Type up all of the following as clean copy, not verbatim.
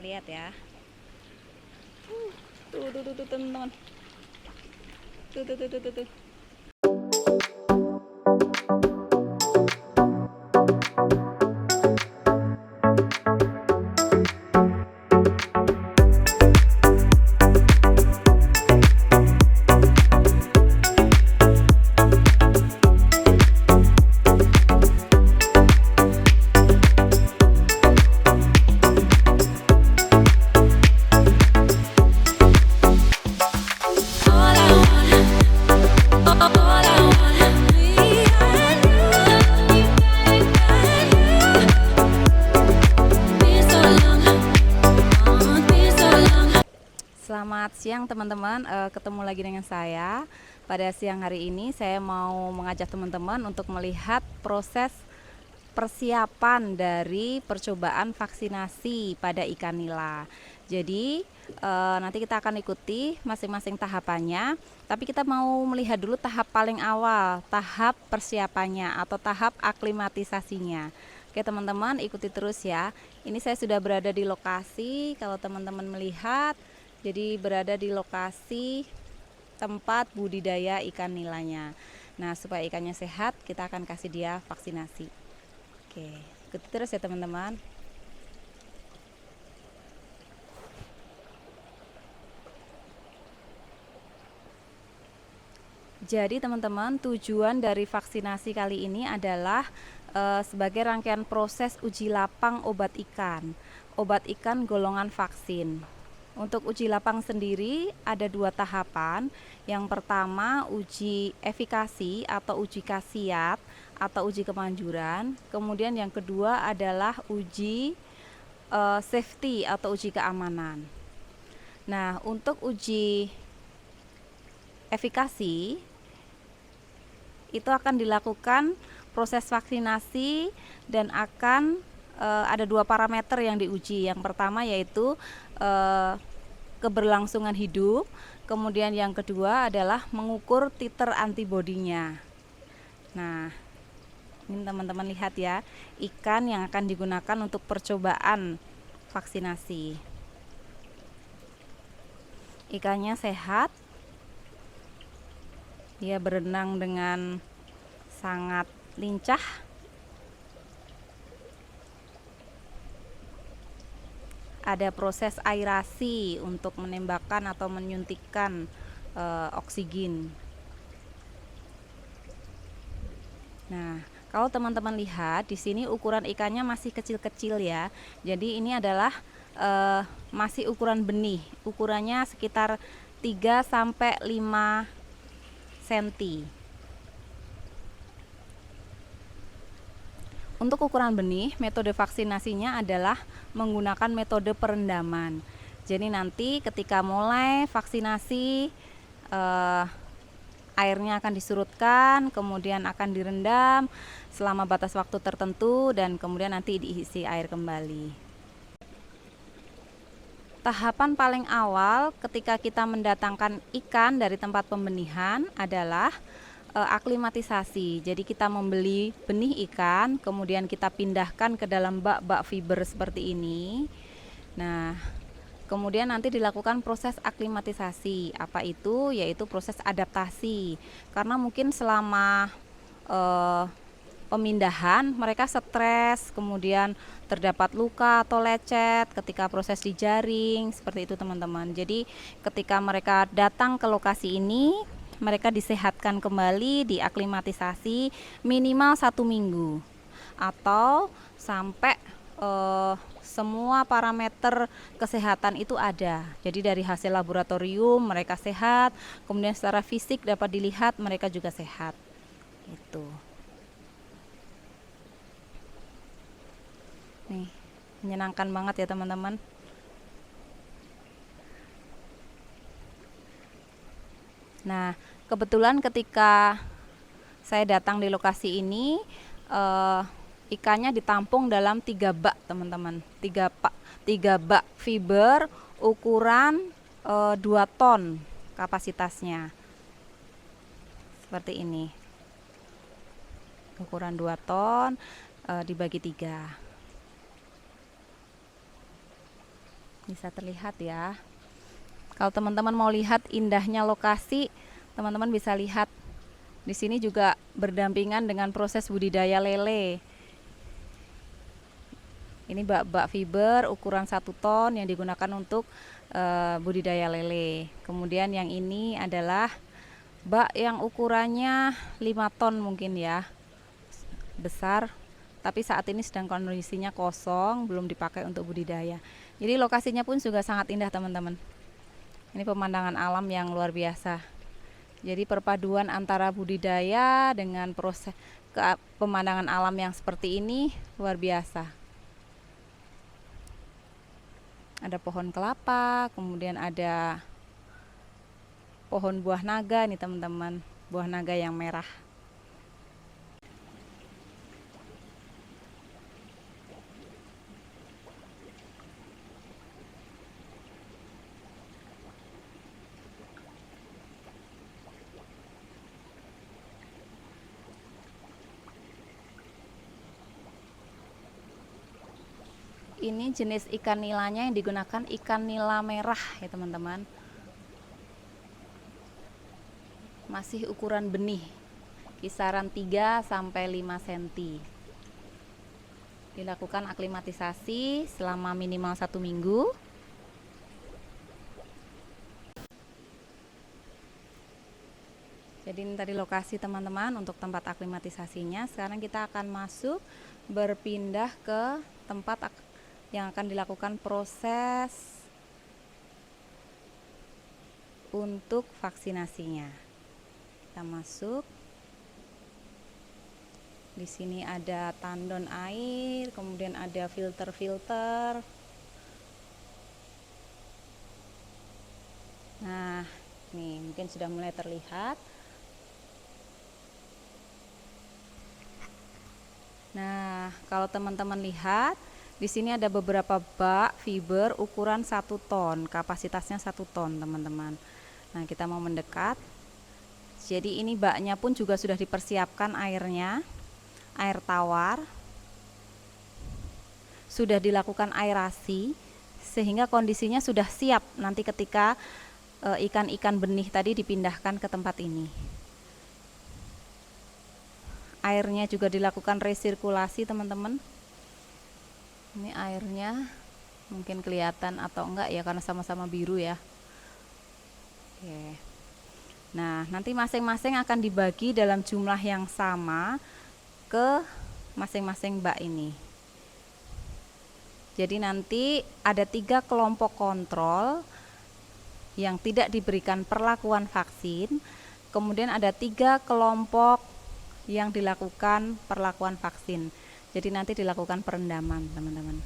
lihat ya. Tuh teman-teman. Tuh. Selamat siang teman-teman, ketemu lagi dengan saya. Pada siang hari ini saya mau mengajak teman-teman untuk melihat proses persiapan dari percobaan vaksinasi pada ikan nila. Jadi nanti kita akan ikuti masing-masing tahapannya, tapi kita mau melihat dulu tahap paling awal, tahap persiapannya atau tahap aklimatisasinya. Oke teman-teman, ikuti terus ya. Ini saya sudah berada di lokasi, kalau teman-teman melihat, jadi berada di lokasi tempat budidaya ikan nilanya. Nah, supaya ikannya sehat, kita akan kasih dia vaksinasi. Oke, ikuti terus ya teman-teman. Jadi teman-teman, tujuan dari vaksinasi kali ini adalah sebagai rangkaian proses uji lapang obat ikan golongan vaksin. Untuk uji lapang sendiri ada 2 tahapan. Yang pertama uji efikasi atau uji khasiat atau uji kemanjuran. Kemudian yang kedua adalah uji safety atau uji keamanan. Nah, untuk uji efikasi itu akan dilakukan proses vaksinasi dan akan ada 2 parameter yang diuji. Yang pertama yaitu keberlangsungan hidup, kemudian yang kedua adalah mengukur titer antibodinya. Nah, ini teman-teman lihat ya, ikan yang akan digunakan untuk percobaan vaksinasi. Ikannya sehat, dia berenang dengan sangat lincah. Ada proses aerasi untuk menembakkan atau menyuntikkan oksigen. Nah, kalau teman-teman lihat di sini ukuran ikannya masih kecil-kecil ya. Jadi ini adalah masih ukuran benih. Ukurannya sekitar 3 sampai 5 cm. Untuk ukuran benih, metode vaksinasinya adalah menggunakan metode perendaman. Jadi nanti ketika mulai vaksinasi, airnya akan disurutkan, kemudian akan direndam selama batas waktu tertentu, dan kemudian nanti diisi air kembali. Tahapan paling awal ketika kita mendatangkan ikan dari tempat pembenihan adalah aklimatisasi. Jadi kita membeli benih ikan, kemudian kita pindahkan ke dalam bak-bak fiber seperti ini. Nah, kemudian nanti dilakukan proses aklimatisasi. Apa itu? Yaitu proses adaptasi. Karena mungkin selama pemindahan mereka stres, kemudian terdapat luka atau lecet ketika proses dijaring, seperti itu teman-teman. Jadi ketika mereka datang ke lokasi ini, mereka disehatkan kembali, diaklimatisasi minimal 1 minggu atau sampai semua parameter kesehatan itu ada. Jadi dari hasil laboratorium mereka sehat, kemudian secara fisik dapat dilihat mereka juga sehat. Itu. Nih, menyenangkan banget ya teman-teman. Nah, kebetulan ketika saya datang di lokasi ini, ikannya ditampung dalam 3 bak teman-teman, 3 bak fiber ukuran 2 ton kapasitasnya, seperti ini, ukuran 2 ton dibagi 3. Bisa terlihat ya. Kalau teman-teman mau lihat indahnya lokasi, teman-teman bisa lihat di sini juga berdampingan dengan proses budidaya lele. Ini bak-bak fiber ukuran 1 ton yang digunakan untuk budidaya lele. Kemudian yang ini adalah bak yang ukurannya 5 ton mungkin ya, besar, tapi saat ini sedang kondisinya kosong, belum dipakai untuk budidaya. Jadi lokasinya pun juga sangat indah teman-teman. Ini pemandangan alam yang luar biasa. Jadi perpaduan antara budidaya dengan proses pemandangan alam yang seperti ini luar biasa. Ada pohon kelapa, kemudian ada pohon buah naga nih teman-teman, buah naga yang merah. Ini jenis ikan nilanya yang digunakan ikan nila merah ya teman-teman. Masih ukuran benih, kisaran 3 sampai 5 cm. Dilakukan aklimatisasi selama minimal 1 minggu. Jadi ini tadi lokasi teman-teman untuk tempat aklimatisasinya. Sekarang kita akan masuk berpindah ke tempat yang akan dilakukan proses untuk vaksinasinya. Kita masuk. Di sini ada tandon air, kemudian ada filter-filter. Nah, nih mungkin sudah mulai terlihat. Nah, kalau teman-teman lihat, di sini ada beberapa bak fiber ukuran 1 ton, kapasitasnya 1 ton teman-teman. Nah, kita mau mendekat. Jadi ini baknya pun juga sudah dipersiapkan airnya, air tawar. Sudah dilakukan aerasi sehingga kondisinya sudah siap nanti ketika ikan-ikan benih tadi dipindahkan ke tempat ini. Airnya juga dilakukan resirkulasi teman-teman. Ini airnya mungkin kelihatan atau enggak ya karena sama-sama biru ya. Oke. Nah, nanti masing-masing akan dibagi dalam jumlah yang sama ke masing-masing bak ini. Jadi nanti ada 3 kelompok kontrol yang tidak diberikan perlakuan vaksin. Kemudian ada 3 kelompok yang dilakukan perlakuan vaksin. Jadi nanti dilakukan perendaman, teman-teman.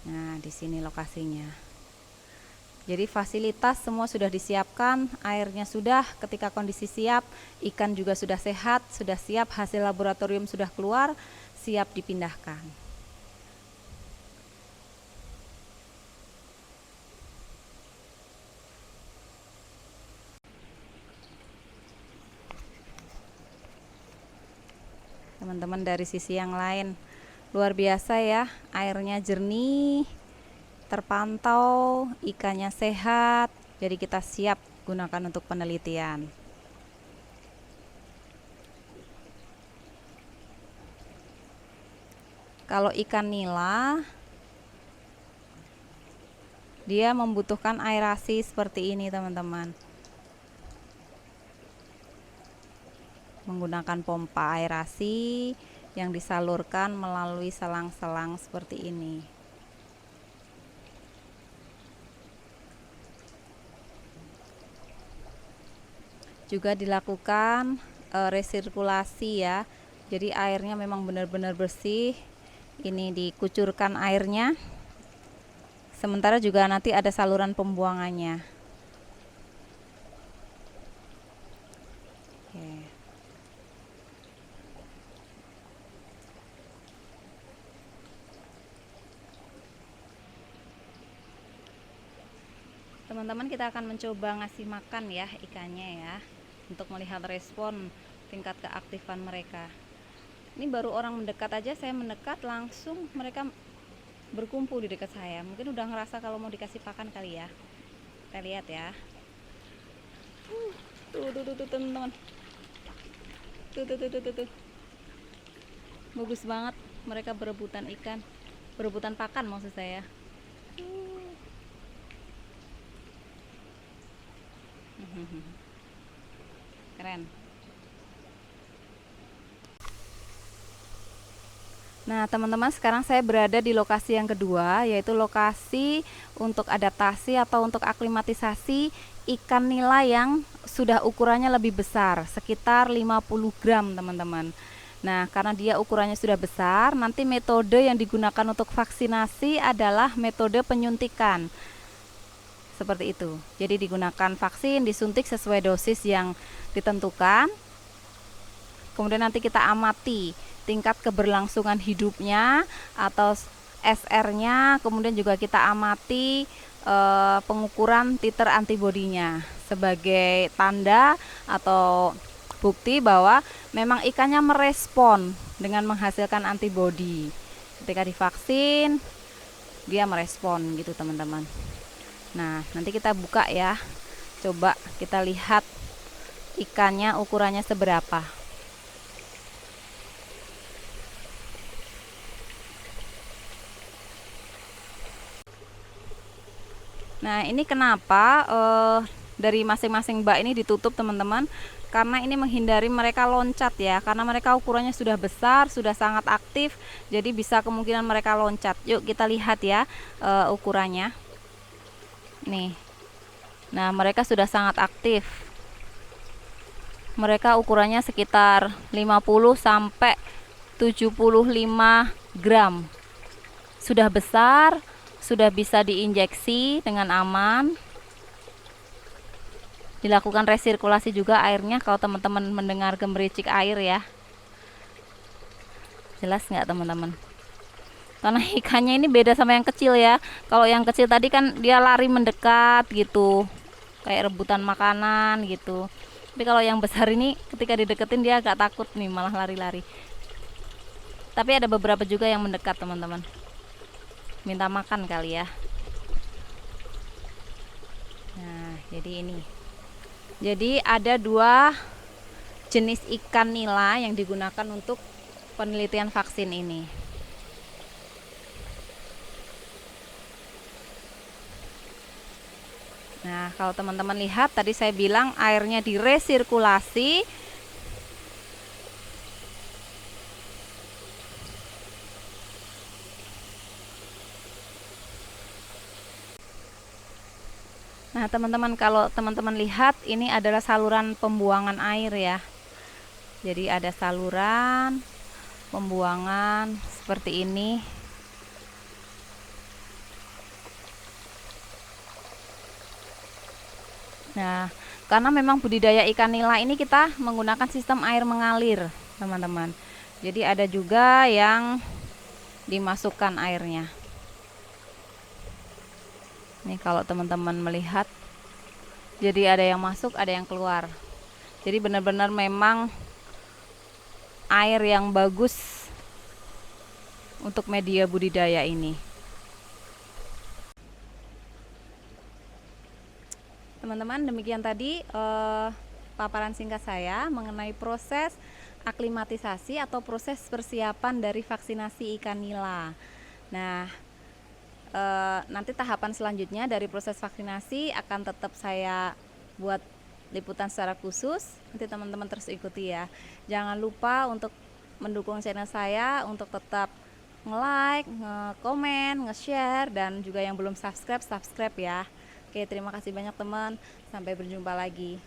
Nah, di sini lokasinya. Jadi fasilitas semua sudah disiapkan, airnya sudah, ketika kondisi siap, ikan juga sudah sehat, sudah siap, hasil laboratorium sudah keluar, siap dipindahkan. Teman-teman dari sisi yang lain, luar biasa ya, airnya jernih, terpantau, ikannya sehat, jadi kita siap gunakan untuk penelitian. Kalau ikan nila, dia membutuhkan aerasi seperti ini teman-teman, menggunakan pompa aerasi yang disalurkan melalui selang-selang seperti ini. Juga dilakukan resirkulasi ya, jadi airnya memang benar-benar bersih. Ini dikucurkan airnya, sementara juga nanti ada saluran pembuangannya. Oke. Teman-teman, kita akan mencoba ngasih makan ya ikannya ya, untuk melihat respon tingkat keaktifan mereka. Ini baru orang mendekat aja, saya mendekat langsung mereka berkumpul di dekat saya. Mungkin udah ngerasa kalau mau dikasih pakan kali ya. Kita lihat ya. Tuh teman-teman. Tuh. Bagus banget mereka berebutan ikan. Berebutan pakan maksud saya. Keren. Nah, teman-teman, sekarang saya berada di lokasi yang kedua, yaitu lokasi untuk adaptasi atau untuk aklimatisasi ikan nila yang sudah ukurannya lebih besar, sekitar 50 gram, teman-teman. Nah, karena dia ukurannya sudah besar, nanti metode yang digunakan untuk vaksinasi adalah metode penyuntikan. Seperti itu. Jadi digunakan vaksin, disuntik sesuai dosis yang ditentukan. Kemudian nanti kita amati tingkat keberlangsungan hidupnya atau SR-nya, kemudian juga kita amati pengukuran titer antibodinya sebagai tanda atau bukti bahwa memang ikannya merespon dengan menghasilkan antibodi. Ketika divaksin, dia merespon gitu teman-teman. Nah, nanti kita buka ya. Coba kita lihat ikannya ukurannya seberapa. Nah, ini kenapa dari masing-masing bak ini ditutup teman-teman, karena ini menghindari mereka loncat ya, karena mereka ukurannya sudah besar, sudah sangat aktif, jadi bisa kemungkinan mereka loncat. Yuk kita lihat ya ukurannya nih. Nah, mereka sudah sangat aktif, mereka ukurannya sekitar 50 sampai 75 gram, sudah besar, sudah bisa diinjeksi dengan aman. Dilakukan resirkulasi juga airnya kalau teman-teman mendengar gemericik air ya. Jelas nggak teman-teman? Karena ikannya ini beda sama yang kecil ya. Kalau yang kecil tadi kan dia lari mendekat gitu, kayak rebutan makanan gitu. Tapi kalau yang besar ini ketika dideketin dia agak takut nih, malah lari-lari. Tapi ada beberapa juga yang mendekat teman-teman, minta makan kali ya. Nah, jadi ini. Jadi ada dua jenis ikan nila yang digunakan untuk penelitian vaksin ini. Nah, kalau teman-teman lihat tadi saya bilang airnya diresirkulasi. Nah, teman-teman, kalau teman-teman lihat ini adalah saluran pembuangan air ya. Jadi ada saluran pembuangan seperti ini. Nah, karena memang budidaya ikan nila ini kita menggunakan sistem air mengalir, teman-teman. Jadi ada juga yang dimasukkan airnya. Nih kalau teman-teman melihat, jadi ada yang masuk, ada yang keluar. Jadi benar-benar memang air yang bagus untuk media budidaya ini. Teman-teman, demikian tadi paparan singkat saya mengenai proses aklimatisasi atau proses persiapan dari vaksinasi ikan nila. Nah, nanti tahapan selanjutnya dari proses vaksinasi akan tetap saya buat liputan secara khusus. Nanti teman-teman terus ikuti ya. Jangan lupa untuk mendukung channel saya untuk tetap nge-like, nge-komen, nge-share, dan juga yang belum subscribe ya. Oke, terima kasih banyak teman. Sampai berjumpa lagi.